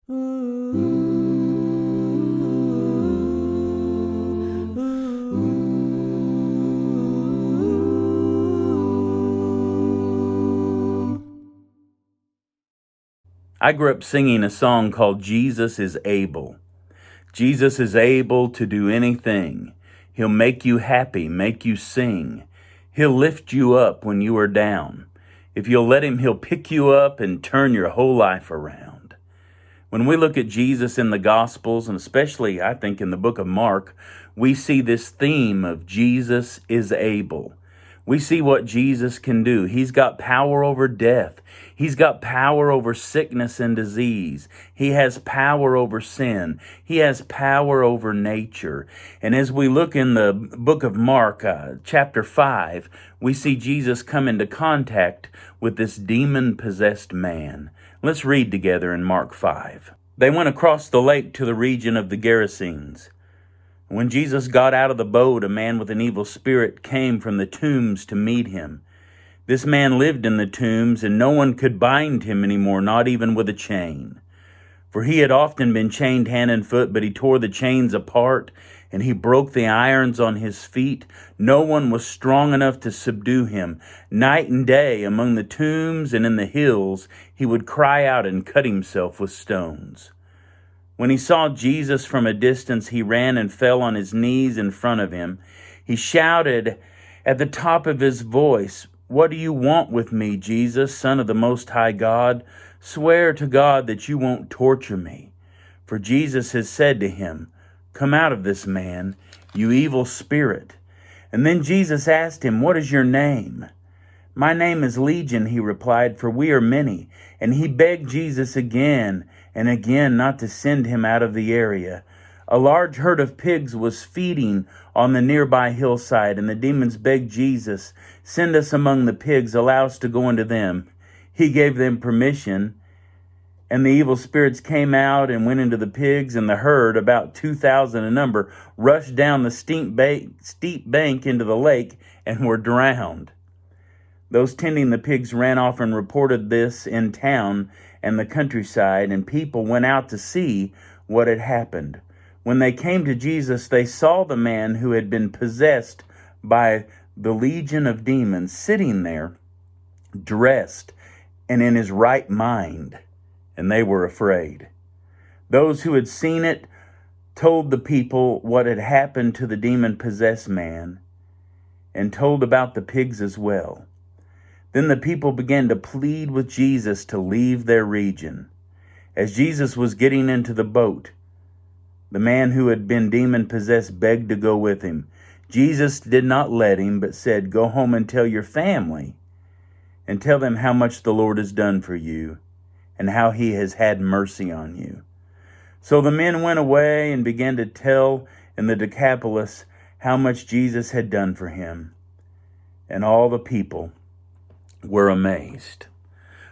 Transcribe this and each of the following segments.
I grew up singing a song called Jesus is Able. Jesus is able to do anything. He'll make you happy, make you sing. He'll lift you up when you are down. If you'll let him, he'll pick you up and turn your whole life around. When we look at Jesus in the Gospels, and especially I think in the book of Mark, we see this theme of Jesus is able. We see what Jesus can do. He's got power over death. He's got power over sickness and disease. He has power over sin. He has power over nature. And as we look in the book of Mark, chapter 5, we see Jesus come into contact with this demon-possessed man. Let's read together in Mark 5. They went across the lake to the region of the Gerasenes. When Jesus got out of the boat, a man with an evil spirit came from the tombs to meet him. This man lived in the tombs, and no one could bind him anymore, not even with a chain. For he had often been chained hand and foot, but he tore the chains apart, and he broke the irons on his feet. No one was strong enough to subdue him. Night and day, among the tombs and in the hills, he would cry out and cut himself with stones. When he saw Jesus from a distance, he ran and fell on his knees in front of him. He shouted at the top of his voice, "What do you want with me, Jesus, Son of the Most High God? Swear to God that you won't torture me." For Jesus has said to him, "Come out of this man, you evil spirit." And then Jesus asked him, "What is your name?" "My name is Legion," he replied, "for we are many." And he begged Jesus again and again not to send him out of the area. A large herd of pigs was feeding on the nearby hillside, and the demons begged Jesus, "Send us among the pigs, allow us to go into them." He gave them permission, and the evil spirits came out and went into the pigs, and the herd, about 2,000 in number, rushed down the steep bank into the lake and were drowned. Those tending the pigs ran off and reported this in town and the countryside, and people went out to see what had happened. When they came to Jesus, they saw the man who had been possessed by the legion of demons sitting there, dressed and in his right mind, and they were afraid. Those who had seen it told the people what had happened to the demon-possessed man and told about the pigs as well. Then the people began to plead with Jesus to leave their region. As Jesus was getting into the boat, the man who had been demon-possessed begged to go with him. Jesus did not let him, but said, "Go home and tell your family, and tell them how much the Lord has done for you, and how he has had mercy on you." So the men went away and began to tell in the Decapolis how much Jesus had done for him. And all the people were amazed.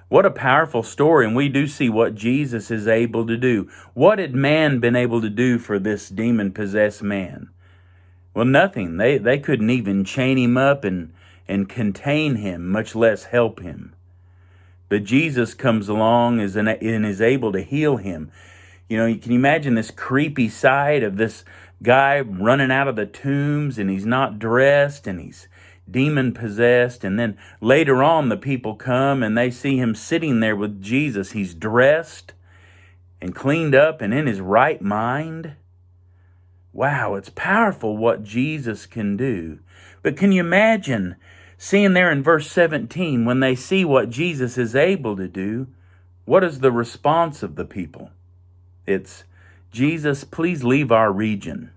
What a powerful story, and we do see what Jesus is able to do. What had man been able to do for this demon-possessed man? Well, nothing. They couldn't even chain him up and contain him, much less help him. But Jesus comes along and is able to heal him. You know, you can imagine this creepy sight of this guy running out of the tombs, and he's not dressed, and he's demon-possessed. And then later on, the people come and they see him sitting there with Jesus. He's dressed and cleaned up and in his right mind. Wow, it's powerful what Jesus can do. But can you imagine seeing there in verse 17, when they see what Jesus is able to do, what is the response of the people? It's, "Jesus, please leave our region."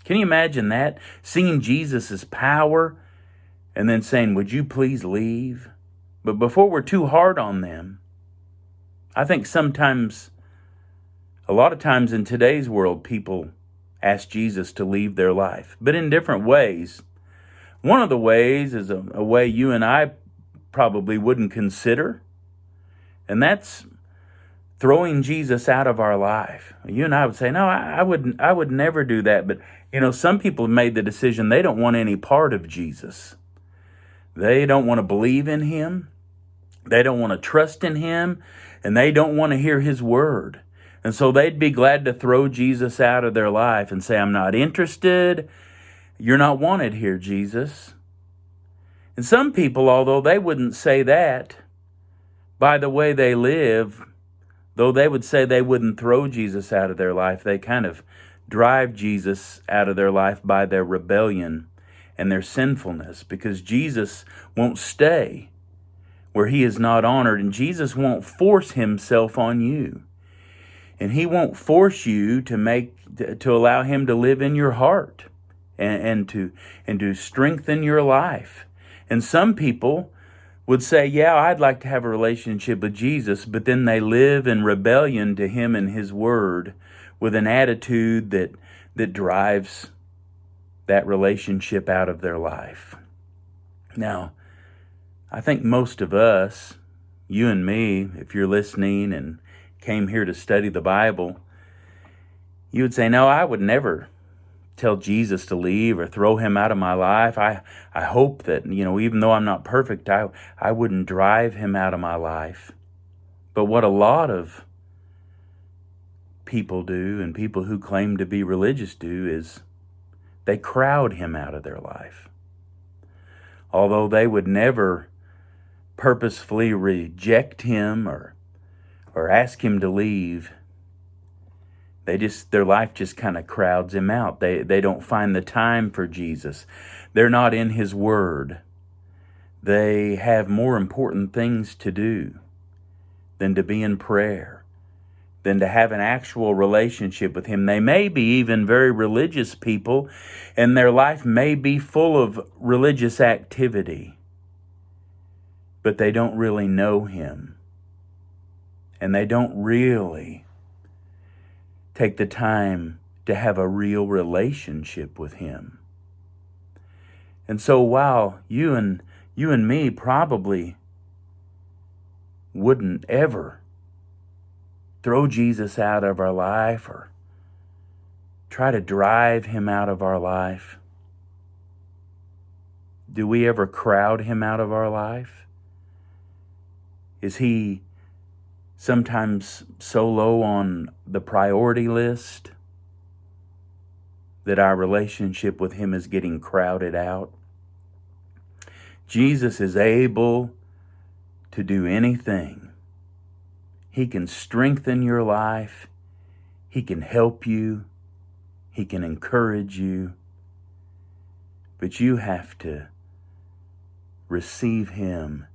Can you imagine that? Seeing Jesus' power and then saying, "Would you please leave?" But before we're too hard on them, I think sometimes, a lot of times in today's world, people ask Jesus to leave their life, but in different ways. One of the ways is a way you and I probably wouldn't consider, and that's throwing Jesus out of our life. You and I would say, "No, I would never do that." But you know, some people have made the decision they don't want any part of Jesus. They don't want to believe in him. They don't want to trust in him, and they don't want to hear his word. And so they'd be glad to throw Jesus out of their life and say, I'm not interested. You're not wanted here, Jesus. And some people, although they wouldn't say that, by the way they live, though they would say they wouldn't throw Jesus out of their life, they kind of drive Jesus out of their life by their rebellion and their sinfulness, because Jesus won't stay where he is not honored, and Jesus won't force himself on you. And he won't force you to allow him to live in your heart and to strengthen your life. And some people would say, yeah, I'd like to have a relationship with Jesus, but then they live in rebellion to him and his word with an attitude that drives that relationship out of their life. Now, I think most of us, you and me, if you're listening and came here to study the Bible, you would say, no, I would never tell Jesus to leave or throw him out of my life. I hope that, even though I'm not perfect, I wouldn't drive him out of my life. But what a lot of people do, and people who claim to be religious do, is they crowd him out of their life. Although they would never purposefully reject him or ask him to leave, their life just kind of crowds him out. They don't find the time for Jesus. They're not in his word. They have more important things to do than to be in prayer, than to have an actual relationship with him. They may be even very religious people, and their life may be full of religious activity, but they don't really know him. And they don't really take the time to have a real relationship with him. And so while you and me probably wouldn't ever throw Jesus out of our life or try to drive him out of our life, do we ever crowd him out of our life? Is he sometimes so low on the priority list that our relationship with him is getting crowded out? Jesus is able to do anything. He can strengthen your life. He can help you. He can encourage you. But you have to receive him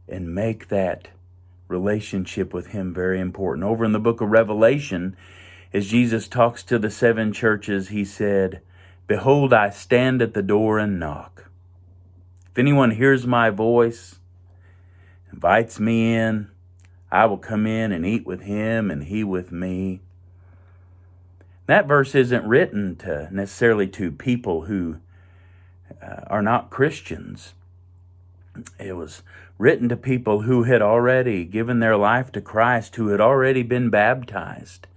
and make that relationship with him very important. Over in the book of Revelation, as Jesus talks to the 7 churches, he said, "Behold, I stand at the door and knock. If anyone hears my voice, invites me in, I will come in and eat with him and he with me." That verse isn't written necessarily to people who are not Christians. It was written to people who had already given their life to Christ, who had already been baptized,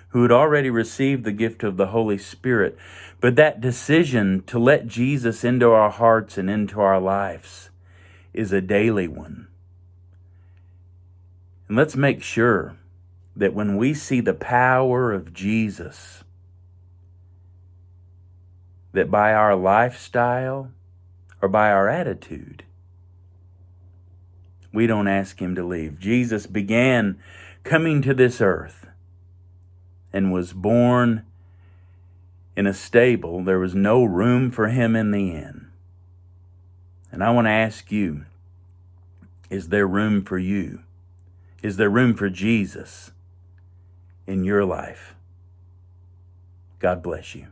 who had already received the gift of the Holy Spirit. But that decision to let Jesus into our hearts and into our lives is a daily one. And let's make sure that when we see the power of Jesus, that by our lifestyle or by our attitude, we don't ask him to leave. Jesus began coming to this earth and was born in a stable. There was no room for him in the inn. And I want to ask you, is there room for you? Is there room for Jesus in your life? God bless you.